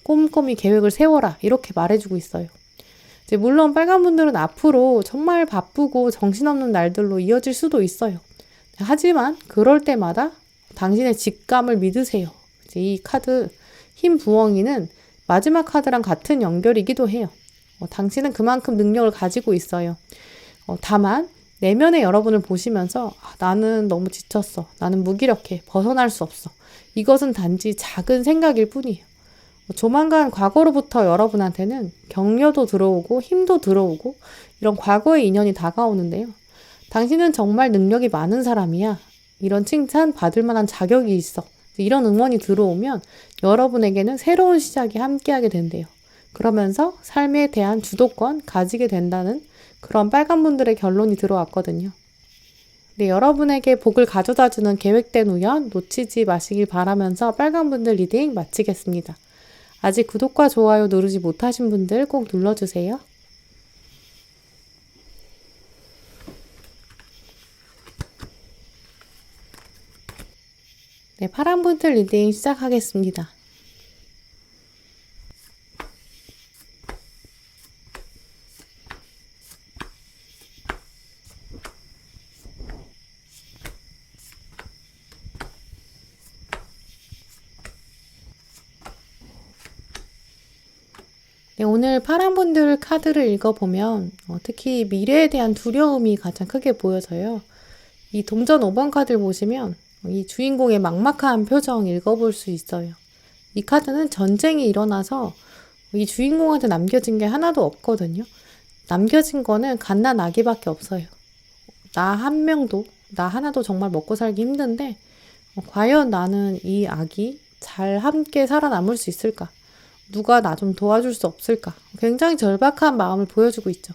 꼼꼼히 계획을 세워라. 이렇게 말해주고 있어요. 물론 빨간 분들은 앞으로 정말 바쁘고 정신없는 날들로 이어질 수도 있어요. 하지만 그럴 때마다 당신의 직감을 믿으세요. 이 카드 흰 부엉이는 마지막 카드랑 같은 연결이기도 해요. 당신은 그만큼 능력을 가지고 있어요. 다만 내면의 여러분을 보시면서 나는 너무 지쳤어. 나는 무기력해. 벗어날 수 없어. 이것은 단지 작은 생각일 뿐이에요. 조만간 과거로부터 여러분한테는 격려도 들어오고 힘도 들어오고 이런 과거의 인연이 다가오는데요. 당신은 정말 능력이 많은 사람이야. 이런 칭찬 받을 만한 자격이 있어. 이런 응원이 들어오면 여러분에게는 새로운 시작이 함께하게 된대요. 그러면서 삶에 대한 주도권 가지게 된다는 그런 빨간 분들의 결론이 들어왔거든요. 네, 여러분에게 복을 가져다주는 계획된 우연 놓치지 마시길 바라면서 빨간 분들 리딩 마치겠습니다. 아직 구독과 좋아요 누르지 못하신 분들 꼭 눌러주세요. 네, 파란 분들 리딩 시작하겠습니다. 네, 오늘 파란 분들 카드를 읽어보면 특히 미래에 대한 두려움이 가장 크게 보여져요. 이 동전 5번 카드를 보시면 이 주인공의 막막한 표정 읽어볼 수 있어요. 이 카드는 전쟁이 일어나서 이 주인공한테 남겨진 게 하나도 없거든요. 남겨진 거는 갓난 아기밖에 없어요. 나 한 명도, 나 하나도 정말 먹고 살기 힘든데 과연 나는 이 아기 잘 함께 살아남을 수 있을까? 누가 나 좀 도와줄 수 없을까? 굉장히 절박한 마음을 보여주고 있죠.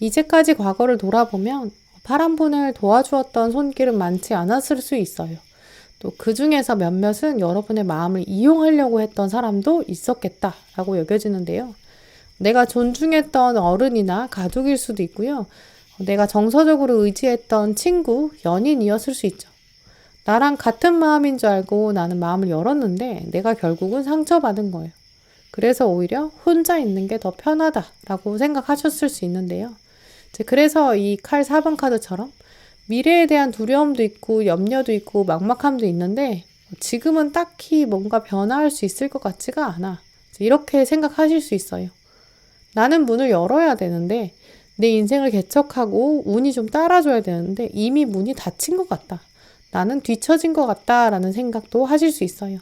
이제까지 과거를 돌아보면 파란 분을 도와주었던 손길은 많지 않았을 수 있어요. 또 그 중에서 몇몇은 여러분의 마음을 이용하려고 했던 사람도 있었겠다라고 여겨지는데요. 내가 존중했던 어른이나 가족일 수도 있고요. 내가 정서적으로 의지했던 친구, 연인이었을 수 있죠. 나랑 같은 마음인 줄 알고 나는 마음을 열었는데 내가 결국은 상처받은 거예요. 그래서 오히려 혼자 있는 게 더 편하다라고 생각하셨을 수 있는데요. 그래서 이 칼 4번 카드처럼 미래에 대한 두려움도 있고 염려도 있고 막막함도 있는데 지금은 딱히 뭔가 변화할 수 있을 것 같지가 않아. 이렇게 생각하실 수 있어요. 나는 문을 열어야 되는데 내 인생을 개척하고 운이 좀 따라줘야 되는데 이미 문이 닫힌 것 같다. 나는 뒤처진 것 같다라는 생각도 하실 수 있어요.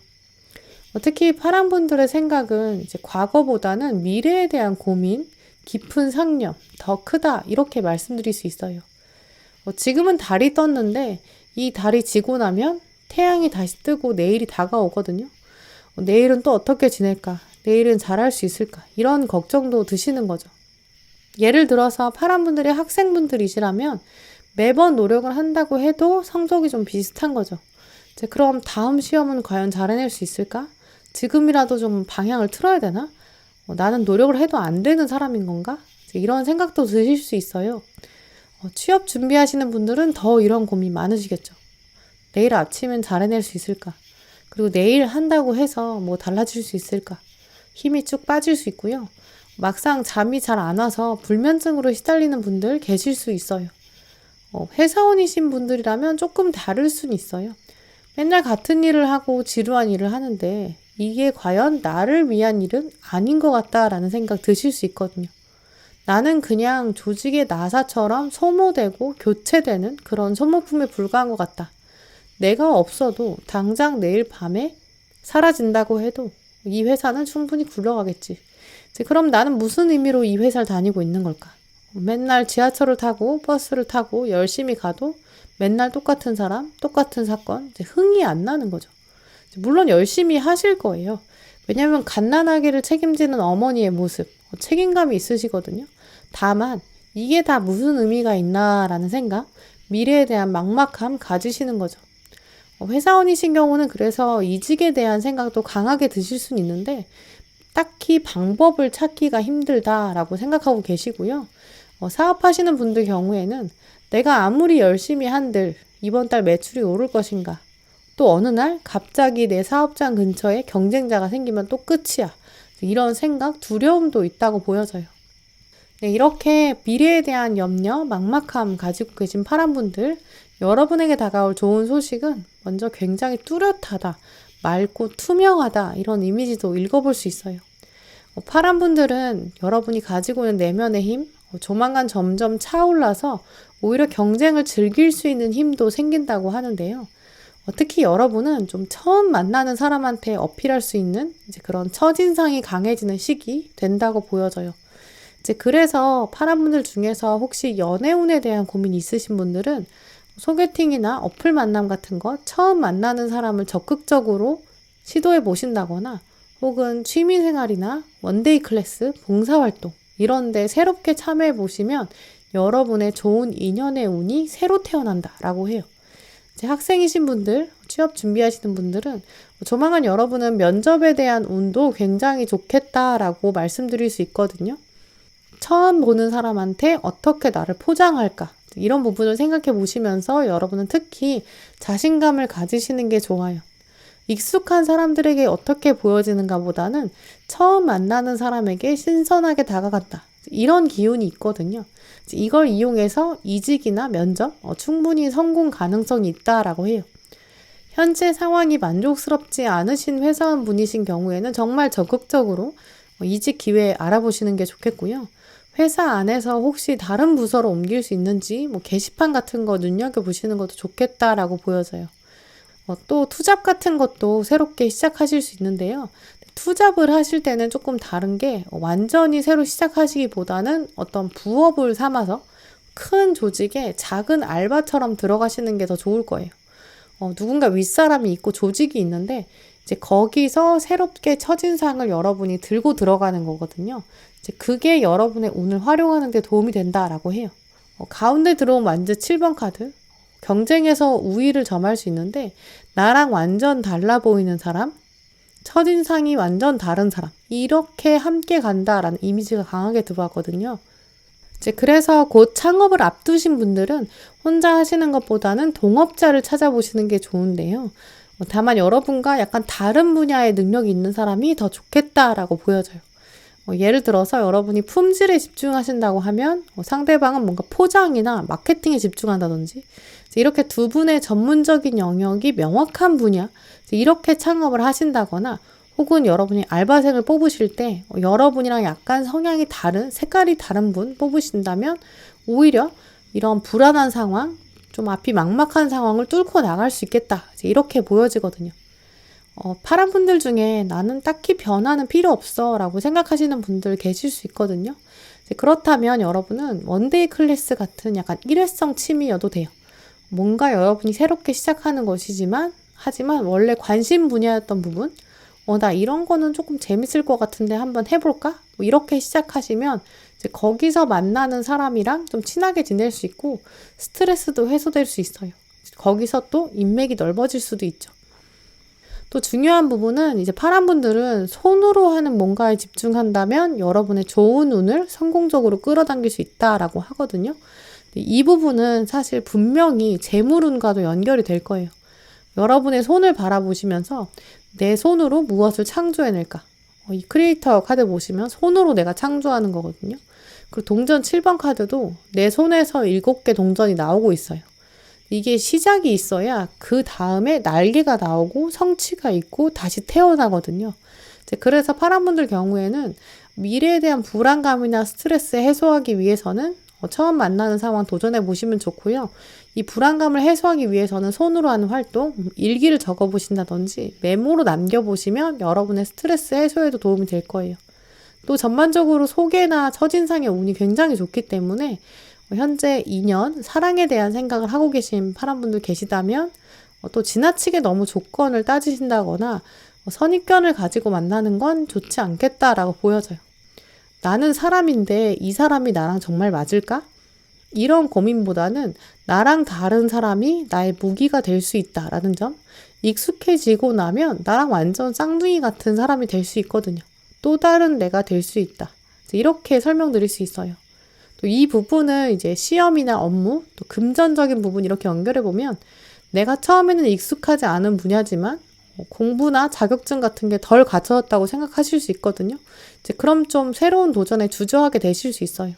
특히 파란 분들의 생각은 이제 과거보다는 미래에 대한 고민, 깊은 상념, 더 크다 이렇게 말씀드릴 수 있어요. 지금은 달이 떴는데 이 달이 지고 나면 태양이 다시 뜨고 내일이 다가오거든요. 내일은 또 어떻게 지낼까? 내일은 잘할 수 있을까? 이런 걱정도 드시는 거죠. 예를 들어서 파란 분들이 학생분들이시라면 매번 노력을 한다고 해도 성적이 좀 비슷한 거죠. 그럼 다음 시험은 과연 잘해낼 수 있을까? 지금이라도 좀 방향을 틀어야 되나? 나는 노력을 해도 안 되는 사람인 건가? 이런 생각도 드실 수 있어요. 취업 준비하시는 분들은 더 이런 고민 많으시겠죠. 내일 아침엔 잘해낼 수 있을까? 그리고 내일 한다고 해서 뭐 달라질 수 있을까? 힘이 쭉 빠질 수 있고요. 막상 잠이 잘 안 와서 불면증으로 시달리는 분들 계실 수 있어요. 회사원이신 분들이라면 조금 다를 수는 있어요. 맨날 같은 일을 하고 지루한 일을 하는데 이게 과연 나를 위한 일은 아닌 것 같다라는 생각 드실 수 있거든요. 나는 그냥 조직의 나사처럼 소모되고 교체되는 그런 소모품에 불과한 것 같다. 내가 없어도 당장 내일 밤에 사라진다고 해도 이 회사는 충분히 굴러가겠지. 그럼 나는 무슨 의미로 이 회사를 다니고 있는 걸까? 맨날 지하철을 타고 버스를 타고 열심히 가도 맨날 똑같은 사람, 똑같은 사건, 흥이 안 나는 거죠. 물론 열심히 하실 거예요. 왜냐하면 갓난아기를 책임지는 어머니의 모습, 책임감이 있으시거든요. 다만 이게 다 무슨 의미가 있나라는 생각, 미래에 대한 막막함 가지시는 거죠. 회사원이신 경우는 그래서 이직에 대한 생각도 강하게 드실 수는 있는데 딱히 방법을 찾기가 힘들다라고 생각하고 계시고요. 사업하시는 분들 경우에는 내가 아무리 열심히 한들 이번 달 매출이 오를 것인가? 또 어느 날 갑자기 내 사업장 근처에 경쟁자가 생기면 또 끝이야. 이런 생각, 두려움도 있다고 보여져요. 네, 이렇게 미래에 대한 염려, 막막함 가지고 계신 파란 분들, 여러분에게 다가올 좋은 소식은 먼저 굉장히 뚜렷하다, 맑고 투명하다 이런 이미지도 읽어볼 수 있어요. 파란 분들은 여러분이 가지고 있는 내면의 힘, 조만간 점점 차올라서 오히려 경쟁을 즐길 수 있는 힘도 생긴다고 하는데요. 특히 여러분은 좀 처음 만나는 사람한테 어필할 수 있는 이제 그런 첫인상이 강해지는 시기 된다고 보여져요. 그래서 파란 분들 중에서 혹시 연애운에 대한 고민이 있으신 분들은 소개팅이나 어플 만남 같은 거 처음 만나는 사람을 적극적으로 시도해 보신다거나 혹은 취미생활이나 원데이 클래스, 봉사활동 이런 데 새롭게 참여해 보시면 여러분의 좋은 인연의 운이 새로 태어난다라고 해요. 학생이신 분들, 취업 준비하시는 분들은 조만간 여러분은 면접에 대한 운도 굉장히 좋겠다라고 말씀드릴 수 있거든요. 처음 보는 사람한테 어떻게 나를 포장할까? 이런 부분을 생각해 보시면서 여러분은 특히 자신감을 가지시는 게 좋아요. 익숙한 사람들에게 어떻게 보여지는가 보다는 처음 만나는 사람에게 신선하게 다가간다. 이런 기운이 있거든요. 이걸 이용해서 이직이나 면접, 충분히 성공 가능성이 있다라고 해요. 현재 상황이 만족스럽지 않으신 회사원분이신 경우에는 정말 적극적으로 이직 기회 알아보시는 게 좋겠고요. 회사 안에서 혹시 다른 부서로 옮길 수 있는지 게시판 같은 거 눈여겨보시는 것도 좋겠다라고 보여져요. 또 투잡 같은 것도 새롭게 시작하실 수 있는데요. 투잡을 하실 때는 조금 다른 게 완전히 새로 시작하시기보다는 어떤 부업을 삼아서 큰 조직에 작은 알바처럼 들어가시는 게 더 좋을 거예요. 누군가 윗사람이 있고 조직이 있는데 이제 거기서 새롭게 첫인상을 여러분이 들고 들어가는 거거든요. 이제 그게 여러분의 운을 활용하는 데 도움이 된다라고 해요. 가운데 들어온 완즈 7번 카드. 경쟁에서 우위를 점할 수 있는데 나랑 완전 달라 보이는 사람, 첫인상이 완전 다른 사람, 이렇게 함께 간다라는 이미지가 강하게 들어왔거든요. 이제 그래서 곧 창업을 앞두신 분들은 혼자 하시는 것보다는 동업자를 찾아보시는 게 좋은데요. 다만 여러분과 약간 다른 분야의 능력이 있는 사람이 더 좋겠다라고 보여져요. 예를 들어서 여러분이 품질에 집중하신다고 하면 상대방은 뭔가 포장이나 마케팅에 집중한다든지 이렇게 두 분의 전문적인 영역이 명확한 분야, 이렇게 창업을 하신다거나 혹은 여러분이 알바생을 뽑으실 때 여러분이랑 약간 성향이 다른, 색깔이 다른 분 뽑으신다면 오히려 이런 불안한 상황, 좀 앞이 막막한 상황을 뚫고 나갈 수 있겠다. 이렇게 보여지거든요. 파란 분들 중에 나는 딱히 변화는 필요 없어 라고 생각하시는 분들 계실 수 있거든요. 그렇다면 여러분은 원데이 클래스 같은 약간 일회성 취미여도 돼요. 뭔가 여러분이 새롭게 시작하는 것이지만 하지만 원래 관심 분야였던 부분, 나 이런 거는 조금 재밌을 것 같은데 한번 해볼까? 이렇게 시작하시면 이제 거기서 만나는 사람이랑 좀 친하게 지낼 수 있고 스트레스도 해소될 수 있어요. 거기서 또 인맥이 넓어질 수도 있죠. 또 중요한 부분은 이제 파란 분들은 손으로 하는 뭔가에 집중한다면 여러분의 좋은 운을 성공적으로 끌어당길 수 있다라고 하거든요. 이 부분은 사실 분명히 재물운과도 연결이 될 거예요. 여러분의 손을 바라보시면서 내 손으로 무엇을 창조해낼까? 이 크리에이터 카드 보시면 손으로 내가 창조하는 거거든요. 그리고 동전 7번 카드도 내 손에서 7개 동전이 나오고 있어요. 이게 시작이 있어야 그 다음에 날개가 나오고 성취가 있고 다시 태어나거든요. 그래서 파란 분들 경우에는 미래에 대한 불안감이나 스트레스 해소하기 위해서는 처음 만나는 상황 도전해 보시면 좋고요. 이 불안감을 해소하기 위해서는 손으로 하는 활동, 일기를 적어 보신다든지 메모로 남겨보시면 여러분의 스트레스 해소에도 도움이 될 거예요. 또 전반적으로 소개나 첫인상의 운이 굉장히 좋기 때문에 현재 인연, 사랑에 대한 생각을 하고 계신 파란 분들 계시다면 또 지나치게 너무 조건을 따지신다거나 선입견을 가지고 만나는 건 좋지 않겠다라고 보여져요. 나는 사람인데 이 사람이 나랑 정말 맞을까? 이런 고민보다는 나랑 다른 사람이 나의 무기가 될 수 있다라는 점, 익숙해지고 나면 나랑 완전 쌍둥이 같은 사람이 될 수 있거든요. 또 다른 내가 될 수 있다. 이렇게 설명드릴 수 있어요. 또 이 부분은 이제 시험이나 업무, 또 금전적인 부분 이렇게 연결해보면 내가 처음에는 익숙하지 않은 분야지만 공부나 자격증 같은 게 덜 갖춰졌다고 생각하실 수 있거든요. 이제 그럼 좀 새로운 도전에 주저하게 되실 수 있어요.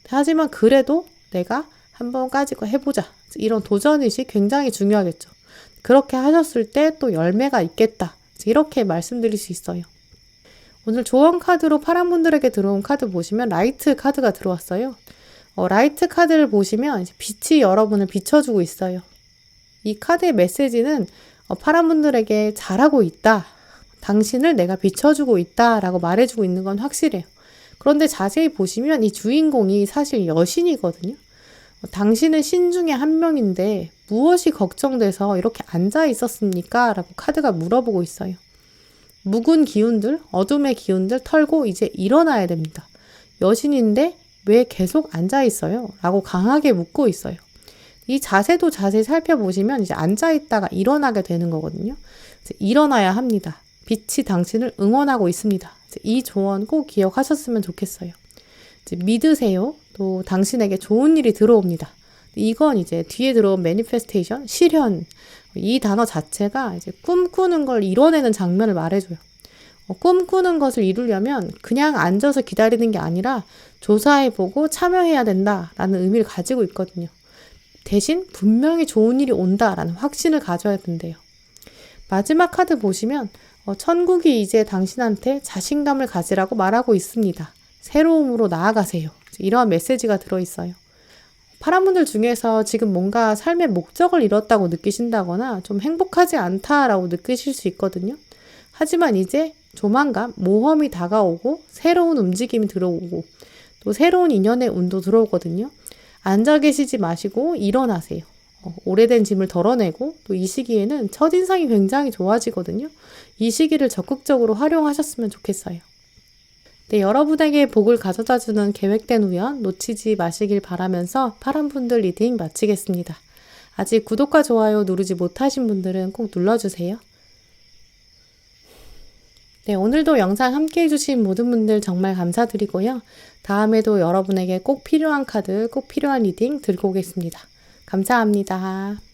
하지만 그래도 내가 한번 가지고 해보자. 이런 도전의식 굉장히 중요하겠죠. 그렇게 하셨을 때 또 열매가 있겠다. 이렇게 말씀드릴 수 있어요. 오늘 조언 카드로 파란 분들에게 들어온 카드 보시면 라이트 카드가 들어왔어요. 라이트 카드를 보시면 이제 빛이 여러분을 비춰주고 있어요. 이 카드의 메시지는 파란 분들에게 잘하고 있다. 당신을 내가 비춰주고 있다. 라고 말해주고 있는 건 확실해요. 그런데 자세히 보시면 이 주인공이 사실 여신이거든요. 당신은 신 중에 한 명인데 무엇이 걱정돼서 이렇게 앉아 있었습니까? 라고 카드가 물어보고 있어요. 묵은 기운들, 어둠의 기운들 털고 이제 일어나야 됩니다. 여신인데 왜 계속 앉아 있어요? 라고 강하게 묻고 있어요. 이 자세도 자세히 살펴보시면 이제 앉아 있다가 일어나게 되는 거거든요. 이제 일어나야 합니다. 빛이 당신을 응원하고 있습니다. 이 조언 꼭 기억하셨으면 좋겠어요. 이제 믿으세요. 또 당신에게 좋은 일이 들어옵니다. 이건 이제 뒤에 들어온 매니페스테이션, 실현. 이 단어 자체가 이제 꿈꾸는 걸 이뤄내는 장면을 말해줘요. 꿈꾸는 것을 이루려면 그냥 앉아서 기다리는 게 아니라 조사해보고 참여해야 된다라는 의미를 가지고 있거든요. 대신 분명히 좋은 일이 온다라는 확신을 가져야 된대요. 마지막 카드 보시면 천국이 이제 당신한테 자신감을 가지라고 말하고 있습니다. 새로움으로 나아가세요. 이러한 메시지가 들어있어요. 파란 분들 중에서 지금 뭔가 삶의 목적을 잃었다고 느끼신다거나 좀 행복하지 않다라고 느끼실 수 있거든요. 하지만 이제 조만간 모험이 다가오고 새로운 움직임이 들어오고 또 새로운 인연의 운도 들어오거든요. 앉아 계시지 마시고 일어나세요. 오래된 짐을 덜어내고 또 이 시기에는 첫인상이 굉장히 좋아지거든요. 이 시기를 적극적으로 활용하셨으면 좋겠어요. 네, 여러분에게 복을 가져다주는 계획된 우연 놓치지 마시길 바라면서 파란분들 리딩 마치겠습니다. 아직 구독과 좋아요 누르지 못하신 분들은 꼭 눌러주세요. 네, 오늘도 영상 함께 해주신 모든 분들 정말 감사드리고요. 다음에도 여러분에게 꼭 필요한 카드, 꼭 필요한 리딩 들고 오겠습니다. 감사합니다.